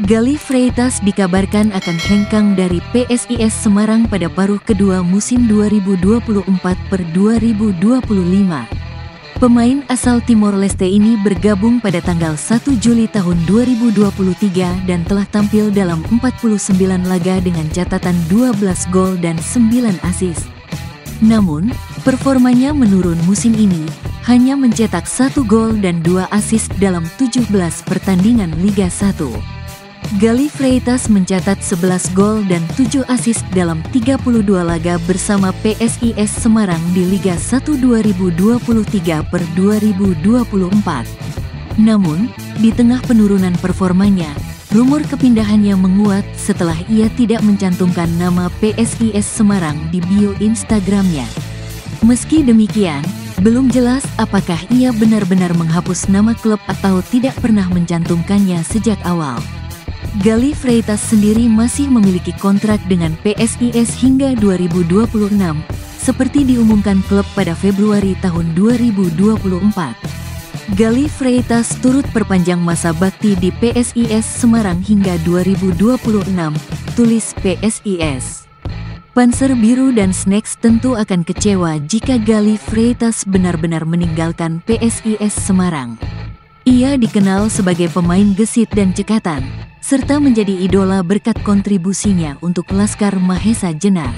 Galih Freitas dikabarkan akan hengkang dari PSIS Semarang pada paruh kedua musim 2024/2025. Pemain asal Timor Leste ini bergabung pada tanggal 1 Juli tahun 2023 dan telah tampil dalam 49 laga dengan catatan 12 gol dan 9 assist. Namun, performanya menurun musim ini, hanya mencetak 1 gol dan 2 assist dalam 17 pertandingan Liga 1. Galih Freitas mencatat 11 gol dan 7 assist dalam 32 laga bersama PSIS Semarang di Liga 1 2023/2024. Namun, di tengah penurunan performanya, rumor kepindahannya menguat setelah ia tidak mencantumkan nama PSIS Semarang di bio Instagramnya. Meski demikian, belum jelas apakah ia benar-benar menghapus nama klub atau tidak pernah mencantumkannya sejak awal. Galih Freitas sendiri masih memiliki kontrak dengan PSIS hingga 2026, seperti diumumkan klub pada Februari tahun 2024. Galih Freitas turut perpanjang masa bakti di PSIS Semarang hingga 2026, tulis PSIS. Panser Biru dan Snacks tentu akan kecewa jika Galih Freitas benar-benar meninggalkan PSIS Semarang. Ia dikenal sebagai pemain gesit dan cekatan, serta menjadi idola berkat kontribusinya untuk Laskar Mahesa Jenar.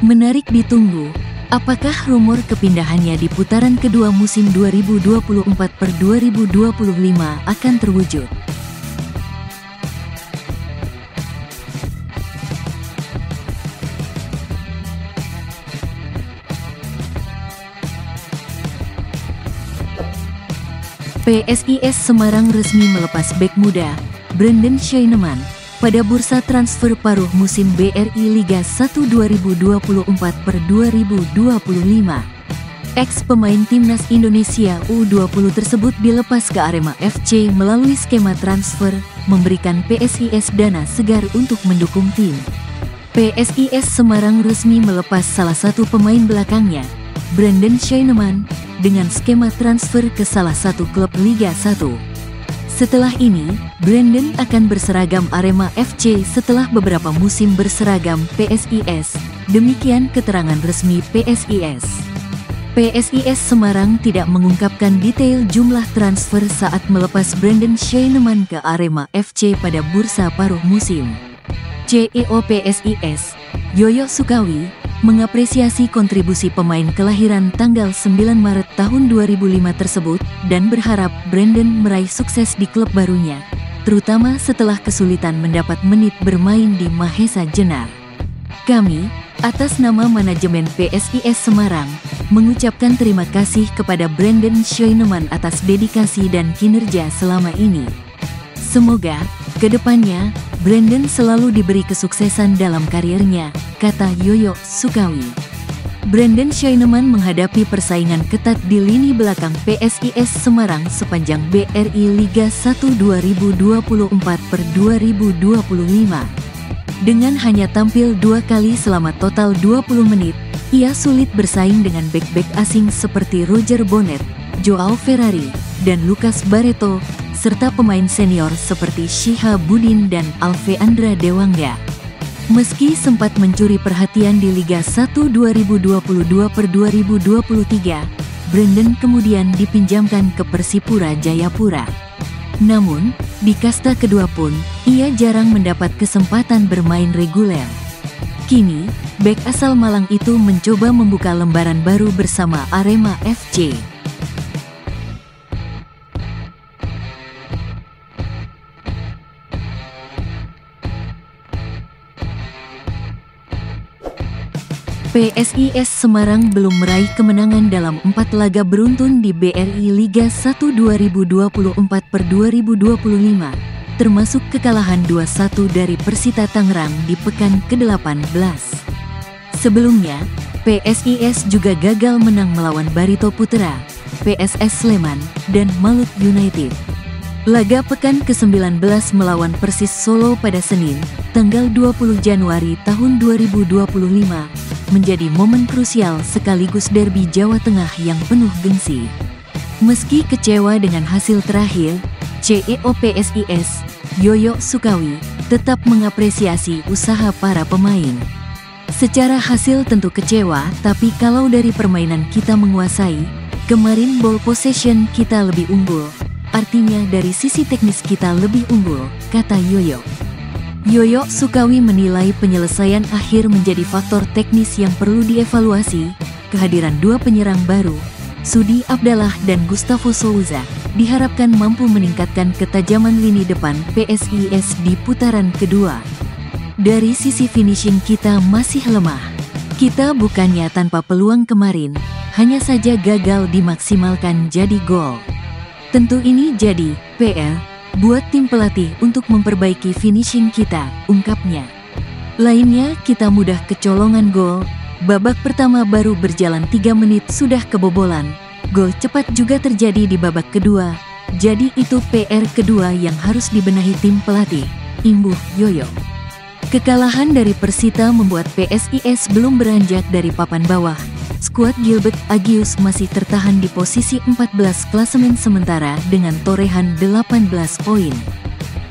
Menarik ditunggu, apakah rumor kepindahannya di putaran kedua musim 2024/2025 akan terwujud? PSIS Semarang resmi melepas bek muda Brandon Scheineman pada bursa transfer paruh musim BRI Liga 1 2024/2025. Ex-pemain Timnas Indonesia U20 tersebut dilepas ke Arema FC melalui skema transfer, memberikan PSIS dana segar untuk mendukung tim. PSIS Semarang resmi melepas salah satu pemain belakangnya, Brandon Scheineman, dengan skema transfer ke salah satu klub Liga 1. Setelah ini, Brandon akan berseragam Arema FC setelah beberapa musim berseragam PSIS, demikian keterangan resmi PSIS. PSIS Semarang tidak mengungkapkan detail jumlah transfer saat melepas Brandon Scheineman ke Arema FC pada bursa paruh musim. CEO PSIS, Yoyo Sukawi, mengapresiasi kontribusi pemain kelahiran tanggal 9 Maret tahun 2005 tersebut dan berharap Brandon meraih sukses di klub barunya, terutama setelah kesulitan mendapat menit bermain di Mahesa Jenar. Kami, atas nama manajemen PSIS Semarang, mengucapkan terima kasih kepada Brandon Scheineman atas dedikasi dan kinerja selama ini. Semoga, kedepannya, Brandon selalu diberi kesuksesan dalam karirnya, kata Yoyo Sukawi. Brandon Scheineman menghadapi persaingan ketat di lini belakang PSIS Semarang sepanjang BRI Liga 1 2024/2025. Dengan hanya tampil 2 kali selama total 20 menit, ia sulit bersaing dengan bek-bek asing seperti Roger Bonnet, Joao Ferrari, dan Lucas Barreto, serta pemain senior seperti Shihabuddin dan Alveandra Dewangga. Meski sempat mencuri perhatian di Liga 1 2022/2023, Brandon kemudian dipinjamkan ke Persipura Jayapura. Namun, di kasta kedua pun, ia jarang mendapat kesempatan bermain reguler. Kini, bek asal Malang itu mencoba membuka lembaran baru bersama Arema FC. PSIS Semarang belum meraih kemenangan dalam 4 laga beruntun di BRI Liga 1 2024/2025, termasuk kekalahan 2-1 dari Persita Tangerang di pekan ke-18. Sebelumnya, PSIS juga gagal menang melawan Barito Putra, PSS Sleman, dan Malut United. Laga pekan ke-19 melawan Persis Solo pada Senin, tanggal 20 Januari tahun 2025, menjadi momen krusial sekaligus derby Jawa Tengah yang penuh gengsi. Meski kecewa dengan hasil terakhir, CEO PSIS, Yoyo Sukawi, tetap mengapresiasi usaha para pemain. Secara hasil tentu kecewa, tapi kalau dari permainan kita menguasai, kemarin ball possession kita lebih unggul. Artinya dari sisi teknis kita lebih unggul, kata Yoyo. Yoyo Sukawi menilai penyelesaian akhir menjadi faktor teknis yang perlu dievaluasi. Kehadiran dua penyerang baru, Sudi Abdallah dan Gustavo Souza, diharapkan mampu meningkatkan ketajaman lini depan PSIS di putaran kedua. Dari sisi finishing kita masih lemah. Kita bukannya tanpa peluang kemarin, hanya saja gagal dimaksimalkan jadi gol. Tentu ini jadi PR buat tim pelatih untuk memperbaiki finishing kita, ungkapnya. Lainnya kita mudah kecolongan gol. Babak pertama baru berjalan 3 menit sudah kebobolan. Gol cepat juga terjadi di babak kedua. Jadi itu PR kedua yang harus dibenahi tim pelatih, imbuh Yoyo. Kekalahan dari Persita membuat PSIS belum beranjak dari papan bawah. Skuad Gilbert Agius masih tertahan di posisi 14 klasemen sementara dengan torehan 18 poin.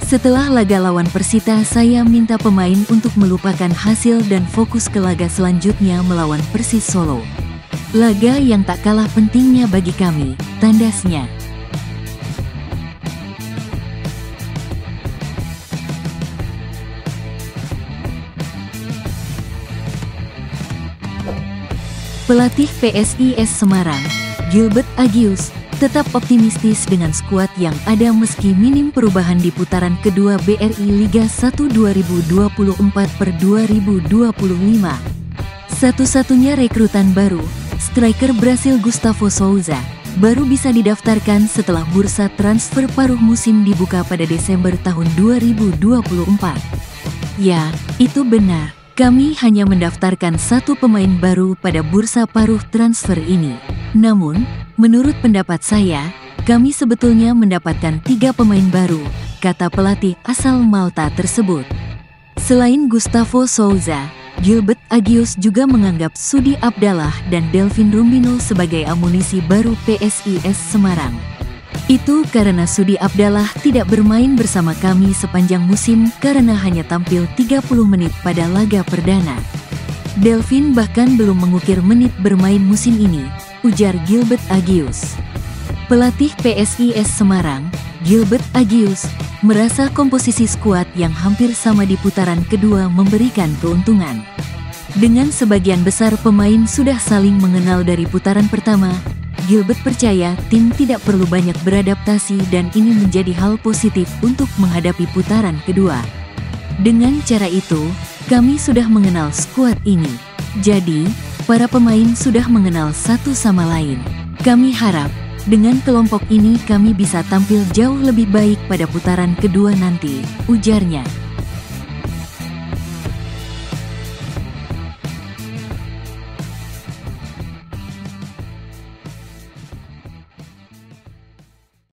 Setelah laga lawan Persita, saya minta pemain untuk melupakan hasil dan fokus ke laga selanjutnya melawan Persis Solo. Laga yang tak kalah pentingnya bagi kami, tandasnya. Pelatih PSIS Semarang, Gilbert Agius, tetap optimistis dengan skuad yang ada meski minim perubahan di putaran kedua BRI Liga 1 2024/2025. Satu-satunya rekrutan baru, striker Brasil Gustavo Souza, baru bisa didaftarkan setelah bursa transfer paruh musim dibuka pada Desember tahun 2024. Ya, itu benar. Kami hanya mendaftarkan 1 pemain baru pada bursa paruh transfer ini. Namun, menurut pendapat saya, kami sebetulnya mendapatkan 3 pemain baru, kata pelatih asal Malta tersebut. Selain Gustavo Souza, Gilbert Agius juga menganggap Sudi Abdallah dan Delvin Rumbino sebagai amunisi baru PSIS Semarang. Itu karena Sudi Abdallah tidak bermain bersama kami sepanjang musim karena hanya tampil 30 menit pada laga perdana. Delvin bahkan belum mengukir menit bermain musim ini, ujar Gilbert Agius. Pelatih PSIS Semarang, Gilbert Agius, merasa komposisi skuad yang hampir sama di putaran kedua memberikan keuntungan. Dengan sebagian besar pemain sudah saling mengenal dari putaran pertama, Gilbert percaya tim tidak perlu banyak beradaptasi dan ini menjadi hal positif untuk menghadapi putaran kedua. Dengan cara itu, kami sudah mengenal skuad ini. Jadi, para pemain sudah mengenal satu sama lain. Kami harap, dengan kelompok ini kami bisa tampil jauh lebih baik pada putaran kedua nanti, ujarnya.